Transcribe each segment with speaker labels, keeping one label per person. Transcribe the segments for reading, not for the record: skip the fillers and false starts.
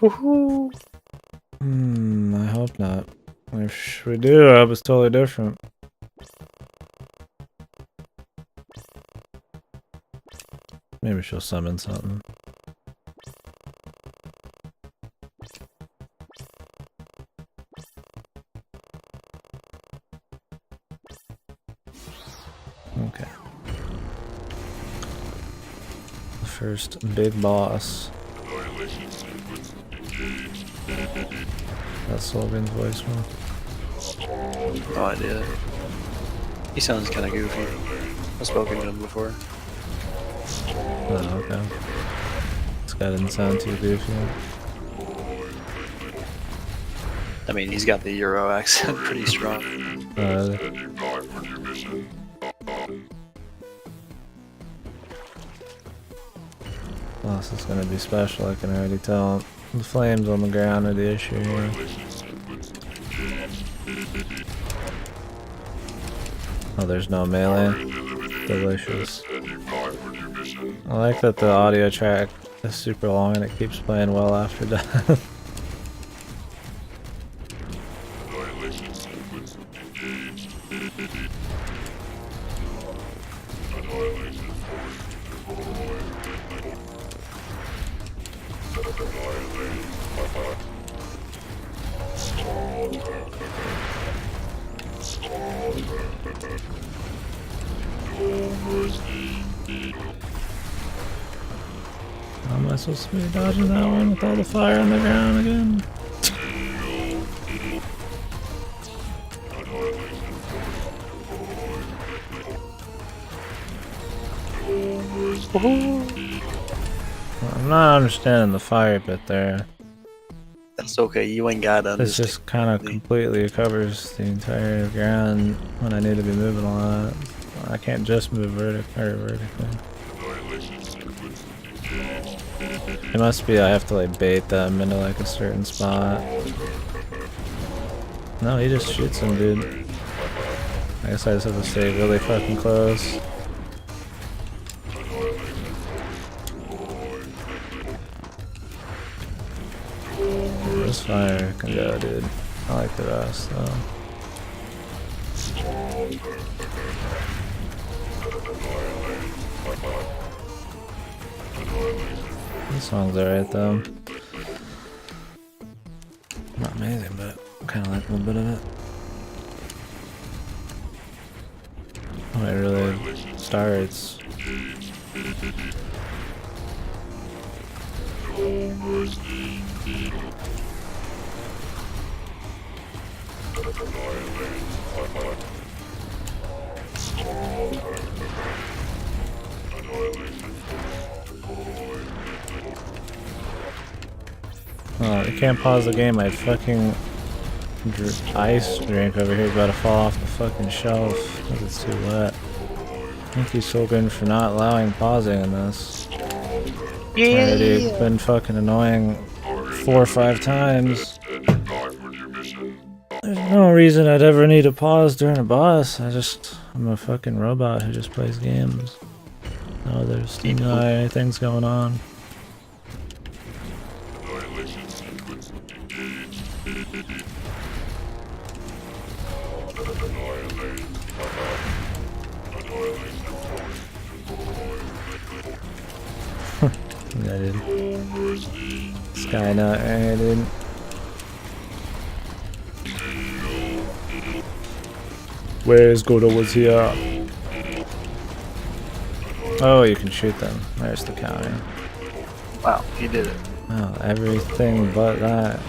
Speaker 1: Woohoo!
Speaker 2: I hope not. If we do, I hope it's totally different. Maybe she'll summon something. Okay. The first big boss. That's Logan's voicemail.
Speaker 1: No idea. He sounds kind of goofy. I've spoken to him before.
Speaker 2: Oh, okay. This guy didn't sound too goofy.
Speaker 1: I mean, he's got the Euro accent pretty strong.
Speaker 2: Well, this is gonna be special, I can already tell. The flames on the ground are the issue here. Oh, there's no melee. Delicious. I like that the audio track is super long and it keeps playing well after death. How am I supposed to be dodging that one with all the fire on the ground again? I'm not understanding the fire bit there.
Speaker 1: That's okay, you ain't got to
Speaker 2: This just kind of completely covers the entire ground when I need to be moving a lot. I can't just move vertically. It must be I have to like bait them into like a certain spot. No, he just shoots him, dude. I guess I just have to stay really fucking close. This fire can go, dude. I like the rest though. This song's alright though. Not amazing, but I kinda like a little bit of it. When it really starts. Oh, you can't pause the game. My fucking ice drink over here is about to fall off the fucking shelf because it's too wet. Thank you, Sogan, for not allowing pausing in this.
Speaker 1: Yeah.
Speaker 2: Already been fucking annoying 4 or 5 times. There's no reason I'd ever need to pause during a boss. I'm a fucking robot who just plays games. No, there's stimuli, anything's going on. Yeah, dude. Skynut, right, dude. Where's Godo was here? Oh, you can shoot them. There's the counter.
Speaker 1: Wow, he did it.
Speaker 2: Oh, everything but that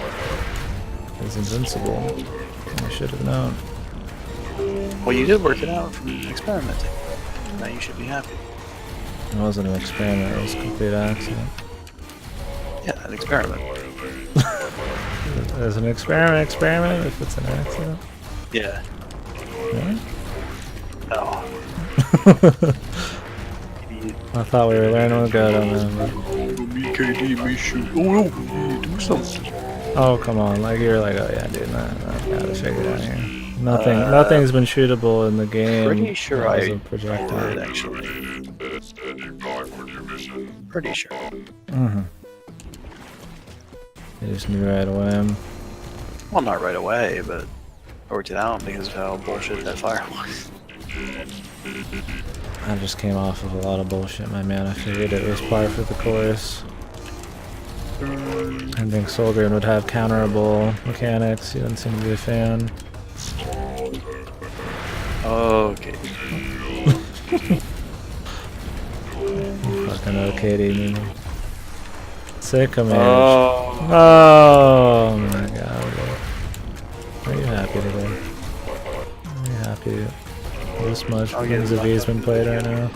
Speaker 2: is invincible. I should have known.
Speaker 1: Well, you did work it out from experimenting. Now you should be happy.
Speaker 2: It wasn't an experiment, it was a complete accident.
Speaker 1: Yeah, an experiment.
Speaker 2: There's an experiment if it's an accident?
Speaker 1: Yeah.
Speaker 2: Really?
Speaker 1: Oh.
Speaker 2: I thought we were learning with God on that.
Speaker 1: Me, KD, me shoot. Oh, no, do something.
Speaker 2: Oh, come on. Like, you're like, oh yeah, dude, nah, gotta figure it out here. Nothing's been shootable in the game.
Speaker 1: Pretty sure I
Speaker 2: did,
Speaker 1: actually. Pretty sure.
Speaker 2: Mm-hmm. just knew right away.
Speaker 1: Well, not right away, but I worked it out because of how bullshit that fire was.
Speaker 2: I just came off of a lot of bullshit, my man. I figured it was par for the course. I think Solgren would have counterable mechanics. He doesn't seem to be a fan.
Speaker 1: Okay.
Speaker 2: You fucking know KD, man. Sick of me.
Speaker 1: Oh.
Speaker 2: Oh my god. Are you happy today? Are you happy this much because Zav's been played right now?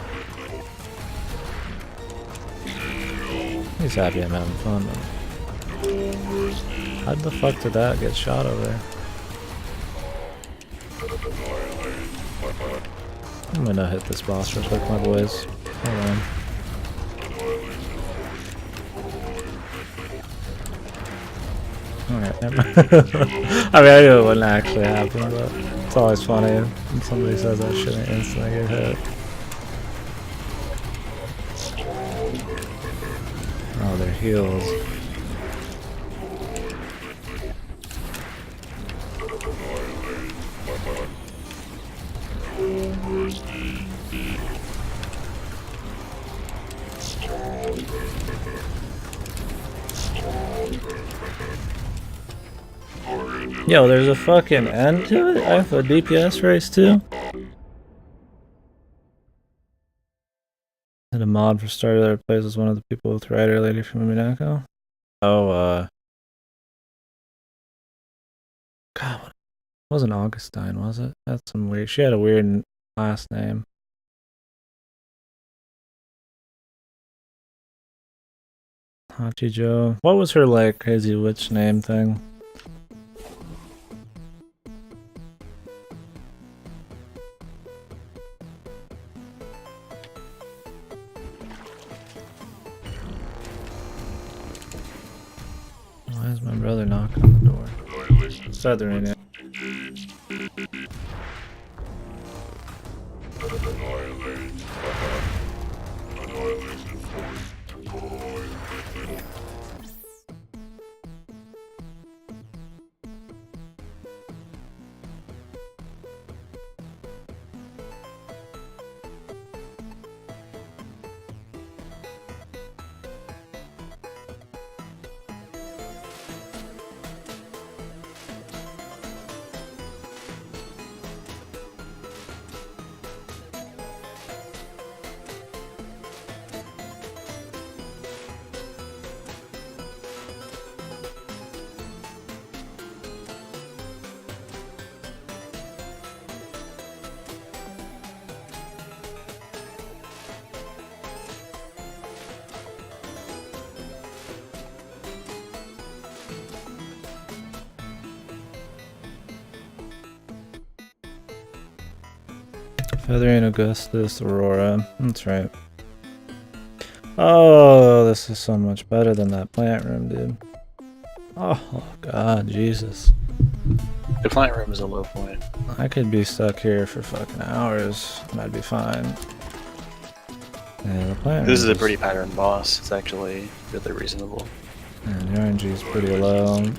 Speaker 2: He's happy I'm having fun though. How the fuck did that get shot over there? I'm gonna hit this boss real quick, my boys. Hold on. Alright, never mind. I mean, I knew it wouldn't actually happen, but it's always funny when somebody says that shit and instantly get hit. Oh, their heals. Yo, there's a fucking end to it? I have a DPS race too? Did a mod for starter that replaces one of the people with Rider Lady from Minako? Oh, God, it wasn't Augustine, was it? That's some weird. She had a weird last name. Hachijo. What was her, like, crazy witch name thing? Why is my brother knocking on the door? Feathering it. Feathering Augustus Aurora. That's right. Oh, this is so much better than that plant room, dude. Oh, God, Jesus.
Speaker 1: The plant room is a low point.
Speaker 2: I could be stuck here for fucking hours and I'd be fine. Yeah, the plant
Speaker 1: This is
Speaker 2: room
Speaker 1: a pretty pattern boss. It's actually really reasonable.
Speaker 2: And the RNG is pretty low.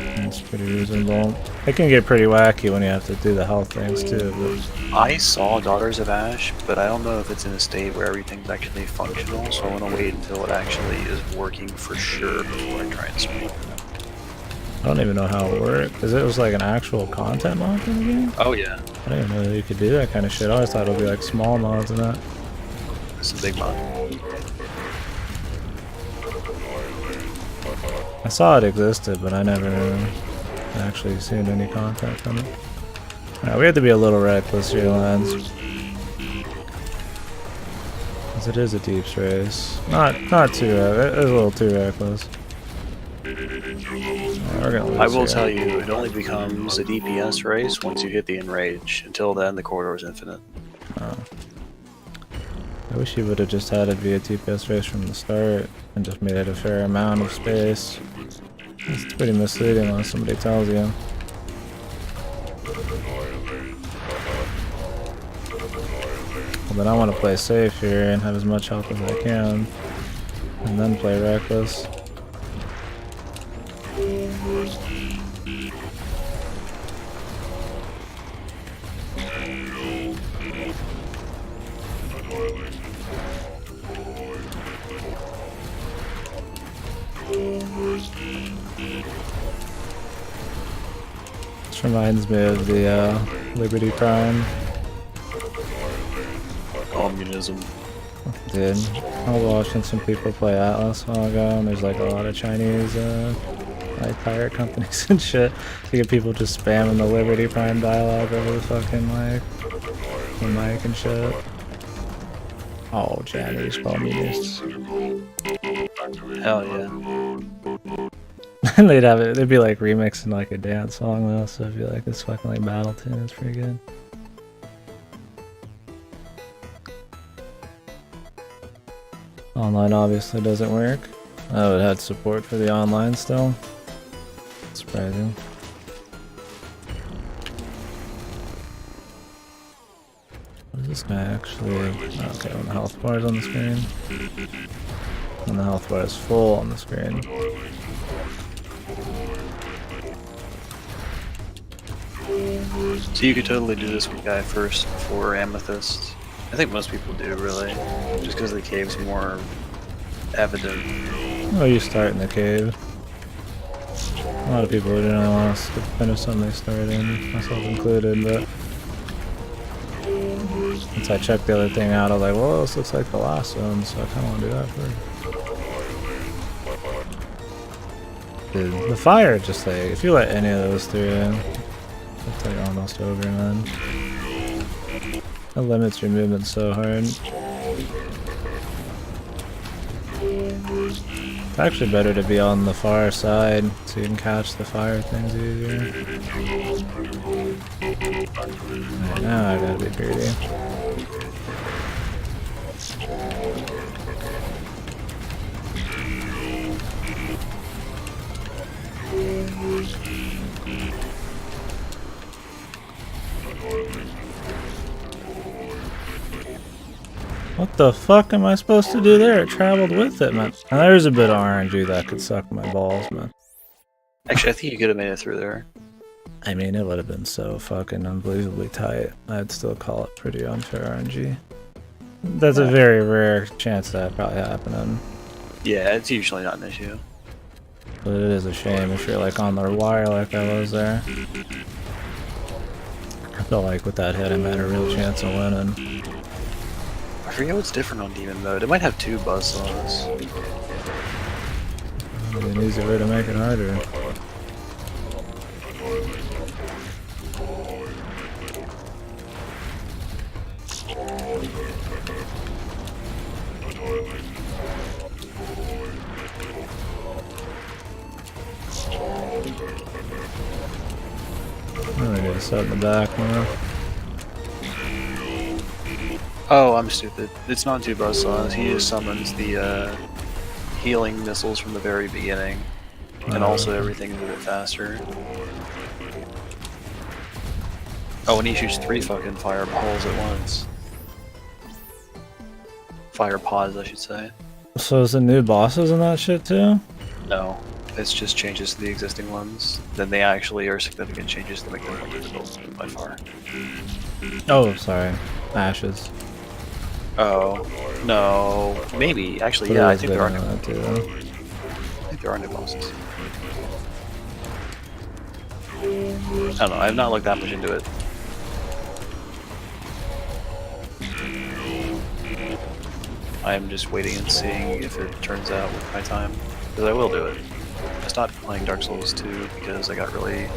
Speaker 2: It's pretty reasonable. It can get pretty wacky when you have to do the health things too. But
Speaker 1: I saw Daughters of Ash, but I don't know if it's in a state where everything's actually functional, so I want to wait until it actually is working for sure before I try and speed.
Speaker 2: I don't even know how it worked. Because it was like an actual content mod in the game?
Speaker 1: Oh yeah.
Speaker 2: I didn't even know that you could do that kind of shit. I always thought it would be like small mods and that.
Speaker 1: This is a big mod.
Speaker 2: I saw it existed, but I never actually seen any content from it. Alright, we have to be a little reckless here, lads. Because it is a deeps race. Not too it is a little too reckless. We're gonna lose
Speaker 1: I will
Speaker 2: here.
Speaker 1: tell you, it only becomes a DPS race once you hit the enrage. Until then, the corridor is infinite.
Speaker 2: Oh. I wish you would have just had it be a DPS race from the start and just made it a fair amount of space. It's pretty misleading when somebody tells you. Well, then I want to play safe here and have as much health as I can, and then play reckless. This reminds me of the Liberty Prime.
Speaker 1: Communism.
Speaker 2: Dude, I was watching some people play Atlas a while ago, and there's like a lot of Chinese like pirate companies and shit. You get people just spamming the Liberty Prime dialogue over the fucking like the mic and shit. Oh, Chinese communists.
Speaker 1: Hell yeah.
Speaker 2: And they'd be like remixing like a dance song though, so it'd be like this fucking like battle tune. It's pretty good. Online obviously doesn't work. Oh, it had support for the online still. Surprising. What is this guy actually? Okay, when the health bar is on the screen. When the health bar is full on the screen.
Speaker 1: So you could totally do this guy first before Amethyst. I think most people do, really. Just because the cave's more evident.
Speaker 2: Oh, you start in the cave. A lot of people would really want to finish something they started in, myself included, but once I checked the other thing out, I was like, well, this looks like the last one, so I kind of want to do that first. Dude, the fire, just like, if you let any of those through, it's like almost over, man. It limits your movement so hard. It's actually better to be on the far side so you can catch the fire things easier. Right, now I gotta be greedy. What the fuck am I supposed to do there? It traveled with it, man. Now, there's a bit of RNG that could suck my balls, man.
Speaker 1: Actually, I think you could have made it through there.
Speaker 2: I mean, it would have been so fucking unbelievably tight. I'd still call it pretty unfair RNG. That's a very rare chance that probably happening.
Speaker 1: Yeah, it's usually not an issue.
Speaker 2: But it is a shame if you're like on the wire like I was there. I felt like with that hit I had a real chance of winning.
Speaker 1: I forget what's different on Demon Mode. It might have 2 buzzsaws.
Speaker 2: Maybe an easy way to make it harder. I'm gonna get set in the back now.
Speaker 1: Oh, I'm stupid. It's not 2 buzzsaws. He just summons the healing missiles from the very beginning. And also everything is a bit faster. Oh, and he shoots 3 fucking fireballs at once. Fire pods, I should say.
Speaker 2: So is it new bosses and that shit too?
Speaker 1: No, it's just changes to the existing ones. Then they actually are significant changes to make them more difficult by far.
Speaker 2: Oh, sorry. Ashes.
Speaker 1: Oh, no. Maybe. Actually,
Speaker 2: But
Speaker 1: yeah,
Speaker 2: it
Speaker 1: I
Speaker 2: is
Speaker 1: think there are
Speaker 2: better
Speaker 1: new,
Speaker 2: than that too, though.
Speaker 1: I think there are new bosses. I don't know, I have not looked that much into it. I am just waiting and seeing if it turns out with my time. Because I will do it. I stopped playing Dark Souls 2 because I got really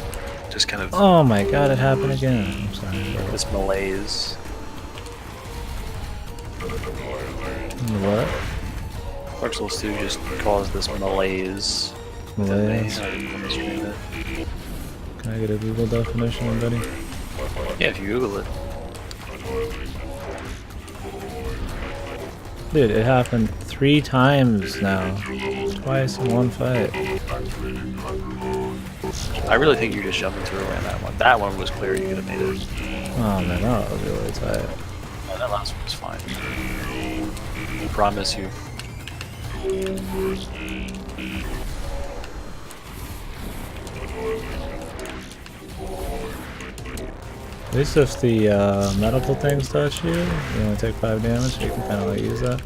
Speaker 1: just kind of
Speaker 2: Oh my god, it happened again. I'm sorry.
Speaker 1: this malaise.
Speaker 2: What?
Speaker 1: Dark Souls 2 just caused this malaise.
Speaker 2: Malaise?
Speaker 1: I didn't want to stream it.
Speaker 2: Can I get a Google definition, buddy?
Speaker 1: Yeah, if you Google it.
Speaker 2: Dude, it happened 3 times now. Twice in one fight.
Speaker 1: I really think you're just jumping through around that one. That one was clear, you could have made it.
Speaker 2: Oh man, that was really tight.
Speaker 1: Yeah, that last one was fine. I promise you.
Speaker 2: At least if the medical things touch you, you only take 5 damage, so you can kind of like use that.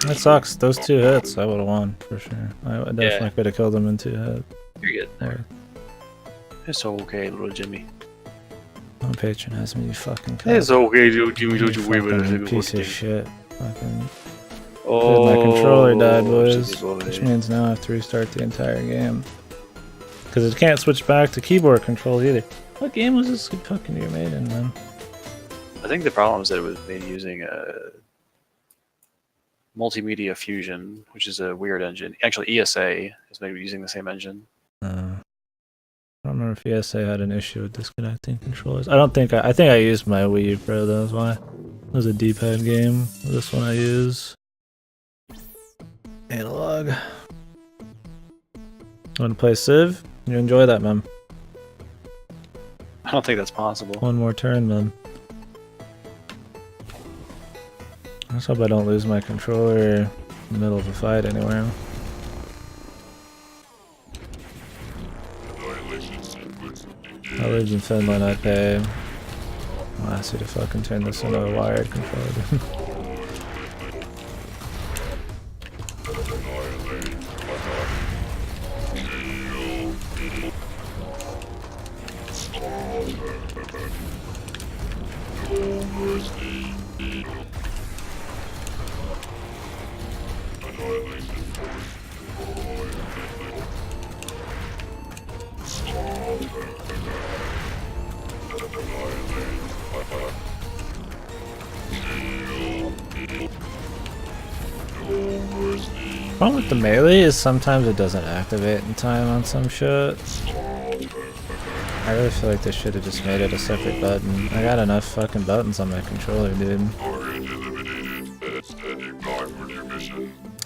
Speaker 2: That sucks. Those 2 hits, I would have won for sure. I definitely could have killed him in 2 hits.
Speaker 1: You're getting there. It's okay, little Jimmy.
Speaker 2: Don't patronize me, you fucking cunt.
Speaker 1: It's okay, little Jimmy. Don't you worry about it.
Speaker 2: Piece of shit. Fucking. Oh, my controller died, boys. Which means now I have to restart the entire game. Because it can't switch back to keyboard control either. What game was this fucking year made in, man?
Speaker 1: I think the problem is that it was made using Multimedia Fusion, which is a weird engine. Actually, ESA is maybe using the same engine.
Speaker 2: I don't remember if ESA had an issue with disconnecting controllers. I don't think I think I used my Wii U Pro, that was why. It was a D-pad game. This one I use analog. Want to play Civ? You enjoy that, man.
Speaker 1: I don't think that's possible.
Speaker 2: One more turn, man. I just hope I don't lose my controller in the middle of a fight anywhere. I lived in Finland, I pay. I'll ask you to fucking turn this into a wired controller. The problem with the melee is sometimes it doesn't activate in time on some shit. I really feel like they should have just made it a separate button. I got enough fucking buttons on my controller, dude.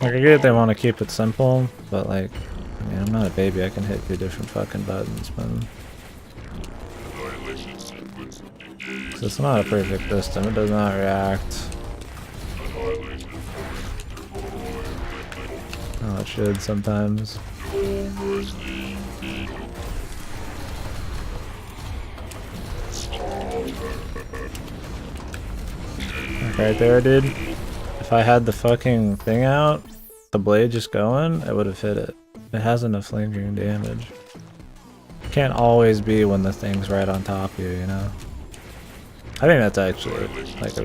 Speaker 2: Like, I get it, they want to keep it simple, but like, I mean, I'm not a baby, I can hit 2 different fucking buttons, man. So it's not a perfect system, it does not react. Oh, it should sometimes. Right there, dude. If I had the fucking thing out, the blade just going, I would have hit it. It has enough lingering damage. It can't always be when the thing's right on top of you, you know? I think that's actually like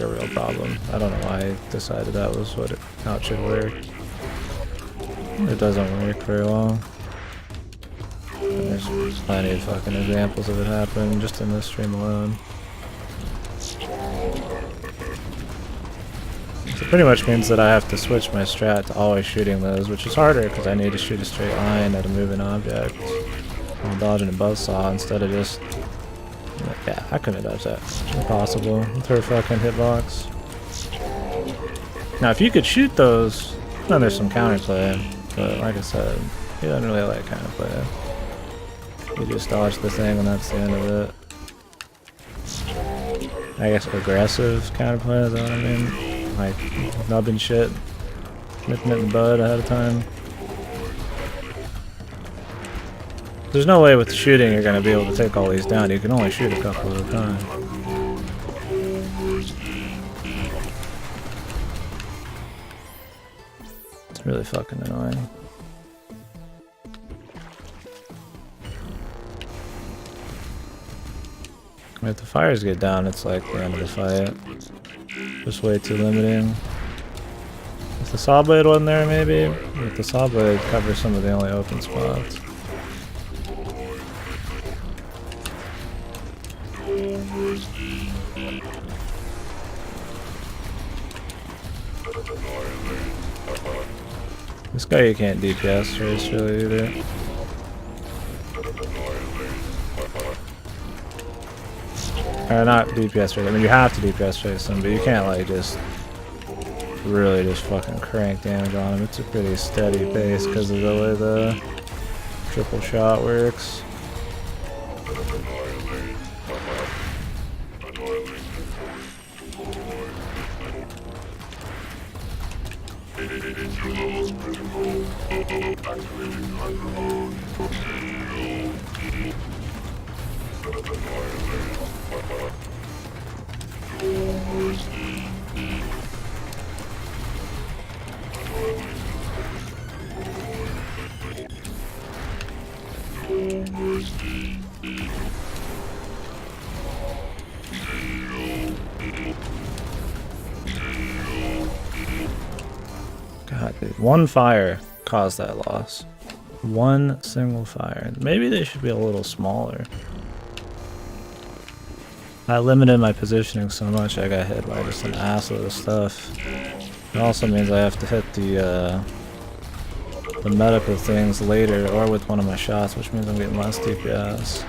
Speaker 2: a real problem. I don't know why I decided that was how it should work. It doesn't work very well. And there's plenty of fucking examples of it happening just in this stream alone. So it pretty much means that I have to switch my strat to always shooting those, which is harder because I need to shoot a straight line at a moving object while dodging a buzzsaw instead of just... Yeah, I couldn't dodge that. Impossible with her fucking hitbox. Now, if you could shoot those, then there's some counterplay. But like I said, he doesn't really like counterplay. You just dodge the thing and that's the end of it. I guess aggressive counterplay, is that what I mean? Like, nubbing shit, nipping it in the bud ahead of time. There's no way with the shooting you're going to be able to take all these down. You can only shoot a couple at a time. It's really fucking annoying. If the fires get down, it's like the end of the fight. Just way too limiting. If the saw blade wasn't there, maybe? If the saw blade covers some of the only open spots. This guy you can't DPS race really either. Or not DPS race, I mean you have to DPS race him, but you can't like just really just fucking crank damage on him. It's a pretty steady pace because of the way the triple shot works. God, dude. One fire caused that loss. One single fire. Maybe they should be a little smaller. I limited my positioning so much I got hit by just an assload of stuff. It also means I have to hit the medical things later or with one of my shots, which means I'm getting less DPS.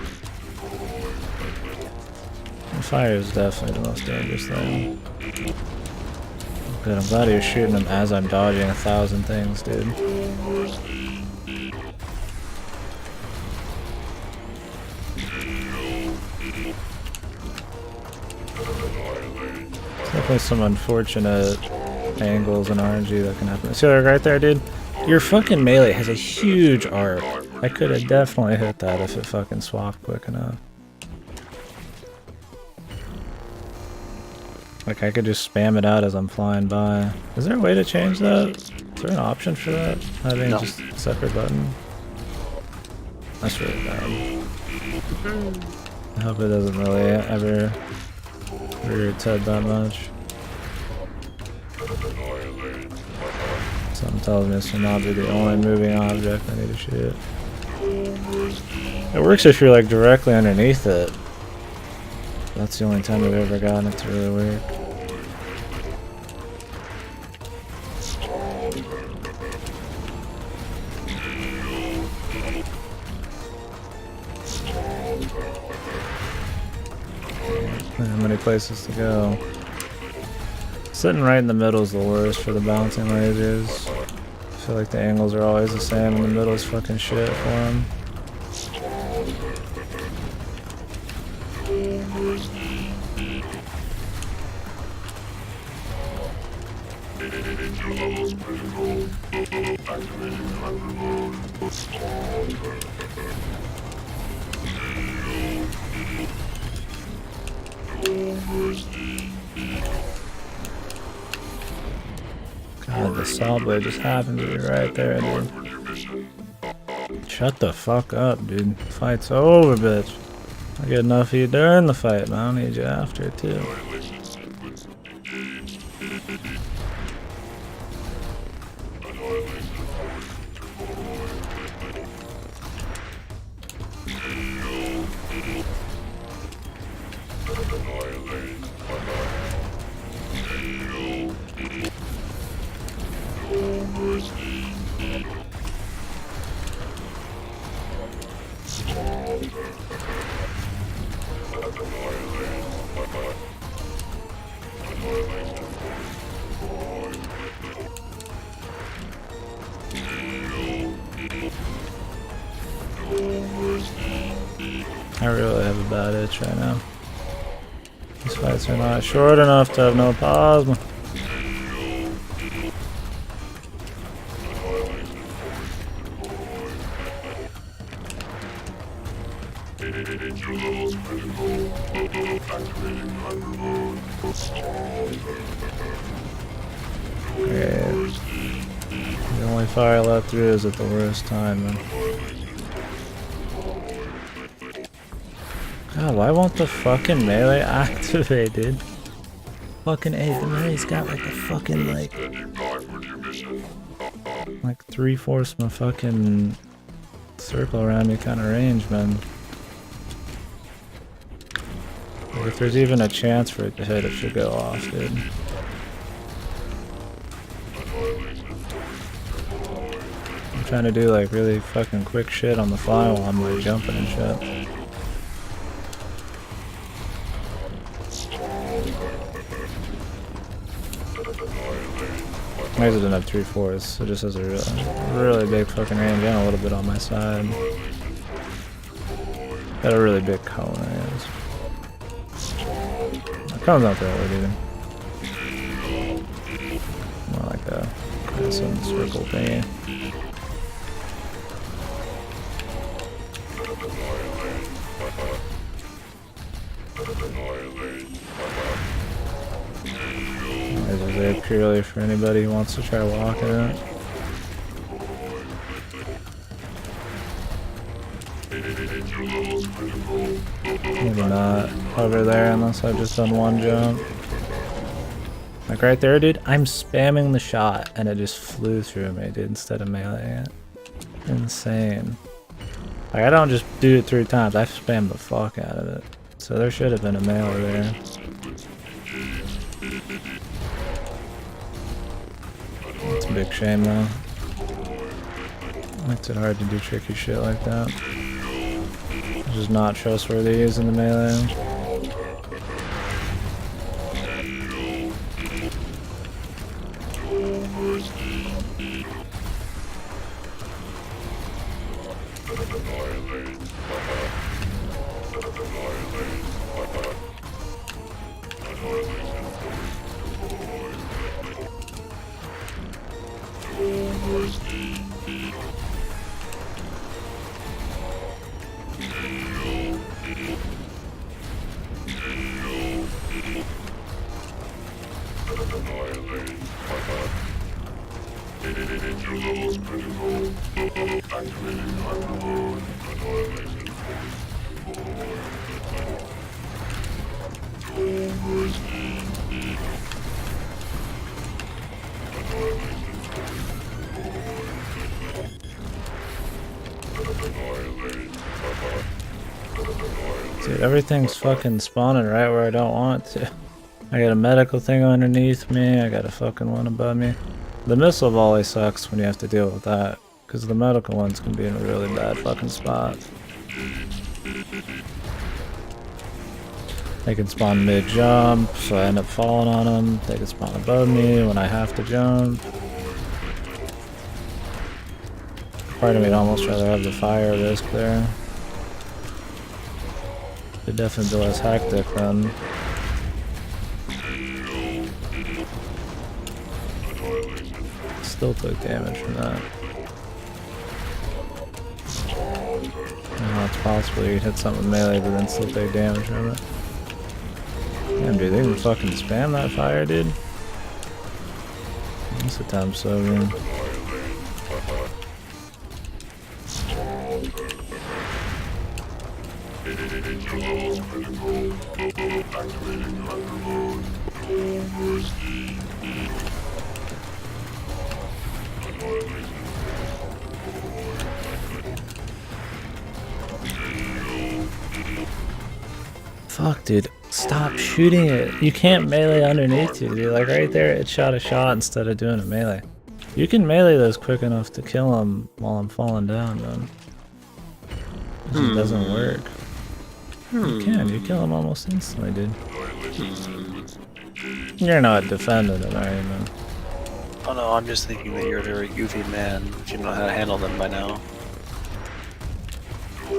Speaker 2: And fire is definitely the most dangerous thing. Good, I'm glad you're shooting them as I'm dodging 1,000 things, dude. Definitely some unfortunate angles and RNG that can happen. See that right there, dude? Your fucking melee has a huge arc. I could have definitely hit that if it fucking swapped quick enough. Like, I could just spam it out as I'm flying by. Is there a way to change that? Is there an option for that? Having just a separate button? That's really bad. I hope it doesn't really ever rear its head that much. Something tells me this will not be the only moving object I need to shoot. It works if you're like directly underneath it. That's the only time I've ever gotten it to really work. How many places to go? Sitting right in the middle is the worst for the bouncing lasers. I feel like the angles are always the same and the middle is fucking shit for them. God, the saw blade just happened to be right there, dude. Shut the fuck up, dude. Fight's over, bitch. I get enough of you during the fight, but I don't need you after, too. I really have a bad itch right now. These fights are not short enough to have no plasma. Okay. The only fire left through is at the worst time, man. God, why won't the fucking melee activate, dude? Fucking A, the melee's got like a fucking like 3/4 my fucking circle around me kind of range, man. Like, if there's even a chance for it to hit, it should go off, dude. I'm trying to do like really fucking quick shit on the fly while I'm like jumping and shit. I didn't have 3/4, so it just has a really big fucking range and a little bit on my side. Got a really big cone, I guess. The cone's not that weird either. More like a That's some circle thingy. Lasers there purely for anybody who wants to try walking it. Maybe not over there unless I've just done one jump. Like right there, dude, I'm spamming the shot and it just flew through me, dude, instead of meleeing it. Insane. Like I don't just do it 3 times, I spam the fuck out of it. So there should have been a melee there. It's a big shame though. Makes it hard to do tricky shit like that. It's just not trustworthy using the melee. Dude, everything's fucking spawning right where I don't want to. I got a medical thing underneath me, I got a fucking one above me. The missile volley sucks when you have to deal with that, because the medical ones can be in a really bad fucking spot. They can spawn mid-jump, so I end up falling on them. They can spawn above me when I have to jump. Part of me would almost rather have the fire risk there. It'd definitely be less hectic then. Still took damage from that. It's possible you hit something with melee but then still take damage from it. Damn dude, they can fucking spam that fire, dude. This attempt so good. Fuck, dude. Stop shooting it. You can't melee underneath you, dude. Like right there, it shot a shot instead of doing a melee. You can melee those quick enough to kill them while I'm falling down, man. It just doesn't work. You can. You kill them almost instantly, dude. You're not defending them, are you, man?
Speaker 1: Oh no, I'm just thinking that you're a very goofy man if you know how to handle them by now.
Speaker 2: I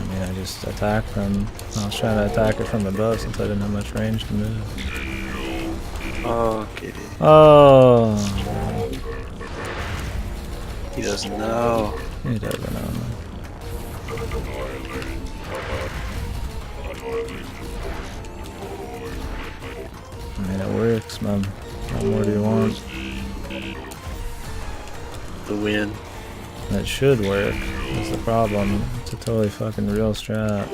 Speaker 2: mean, I just attacked them. I was trying to attack it from above since I didn't have much range to move.
Speaker 1: Oh, KD.
Speaker 2: Oh.
Speaker 1: He doesn't know.
Speaker 2: He doesn't know, man. I mean, it works, man. What more do you want?
Speaker 1: The win.
Speaker 2: It should work. That's the problem. It's a totally fucking real strat.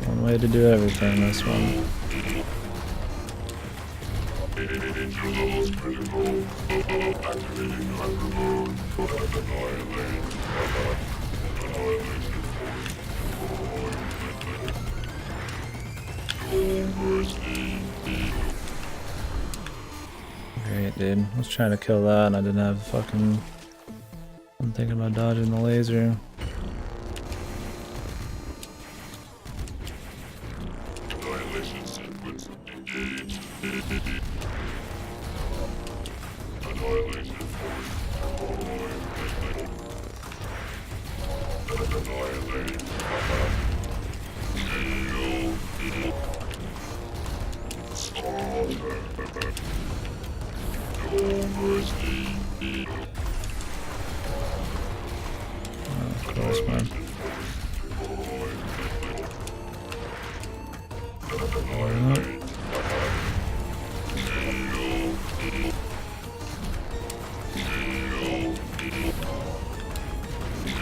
Speaker 2: One way to do everything, this one. Great, dude. I was trying to kill that and I didn't have fucking... I'm thinking about dodging the laser. Oh, of course, man.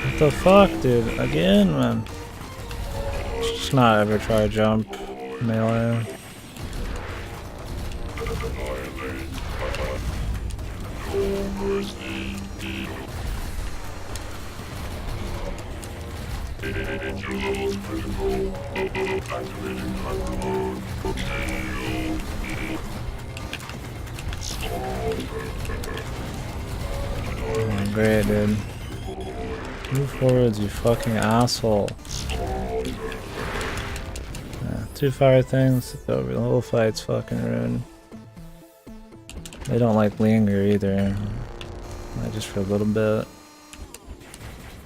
Speaker 2: What the fuck, dude? Again, man. Just not ever try to jump melee. Oh, great, dude. Move forwards, you fucking asshole. Yeah, 2 fire things, the whole fight's fucking ruined. They don't like linger either. Like just for a little bit.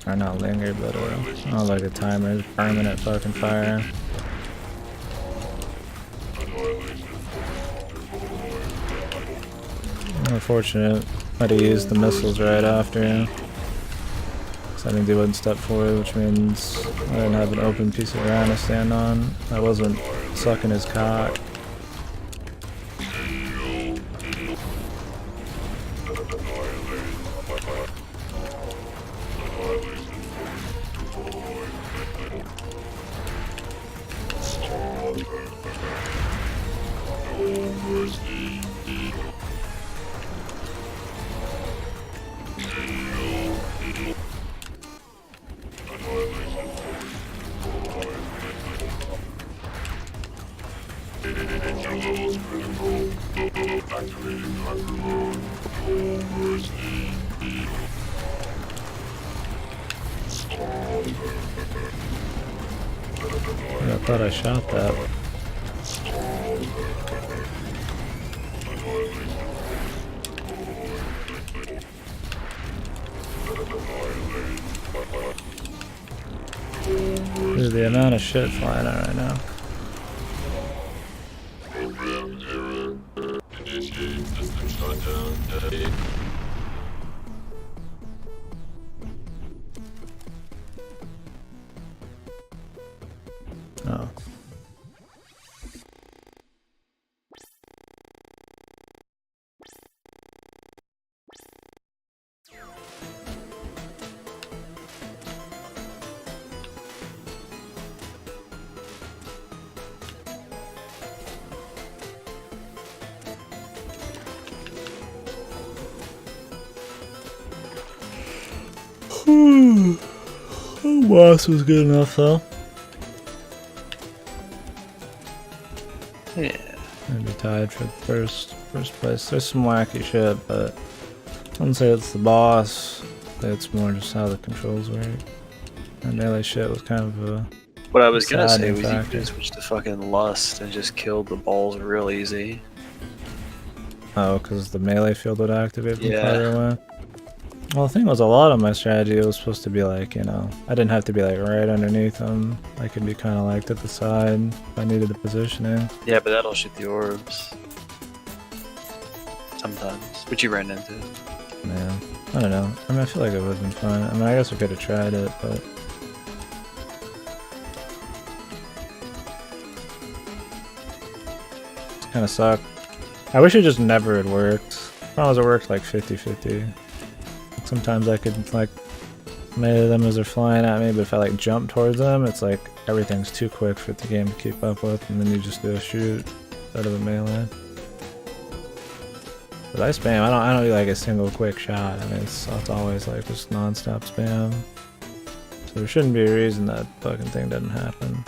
Speaker 2: Or not linger, but not like a timer, permanent fucking fire. Unfortunate. Might have used the missiles right after. So I think they wouldn't step forward, which means I didn't have an open piece of ground to stand on. I wasn't sucking his cock. I thought I shot that. Dude, the amount of shit flying out right now.
Speaker 3: Program error. Initiate system shutdown.
Speaker 2: Oh. Boss was good enough though.
Speaker 1: Yeah.
Speaker 2: I'd be tied for first place. There's some wacky shit, but I wouldn't say it's the boss. It's more just how the controls work. That melee shit was kind of a
Speaker 1: What I was gonna
Speaker 2: sad
Speaker 1: say was you
Speaker 2: factor.
Speaker 1: could switch to fucking Lust and just killed the balls real easy.
Speaker 2: Oh, because the melee field would activate from
Speaker 1: Yeah.
Speaker 2: farther away. Well, the thing was, a lot of my strategy was supposed to be like, you know, I didn't have to be like right underneath them. I could be kind of like to the side if I needed the positioning.
Speaker 1: Yeah, but that'll shoot the orbs. Sometimes. Which you ran into.
Speaker 2: Man, I don't know. I mean, I feel like it would have been fun. I mean, I guess we could have tried it, but it kind of sucked. I wish it just never had worked. Problem was it worked like 50-50. Sometimes I could like melee them as they're flying at me, but if I like jump towards them, it's like everything's too quick for the game to keep up with, and then you just do a shoot instead of a melee. But I spam. I don't do like a single quick shot. I mean, it's always like just non-stop spam. So there shouldn't be a reason that fucking thing didn't happen.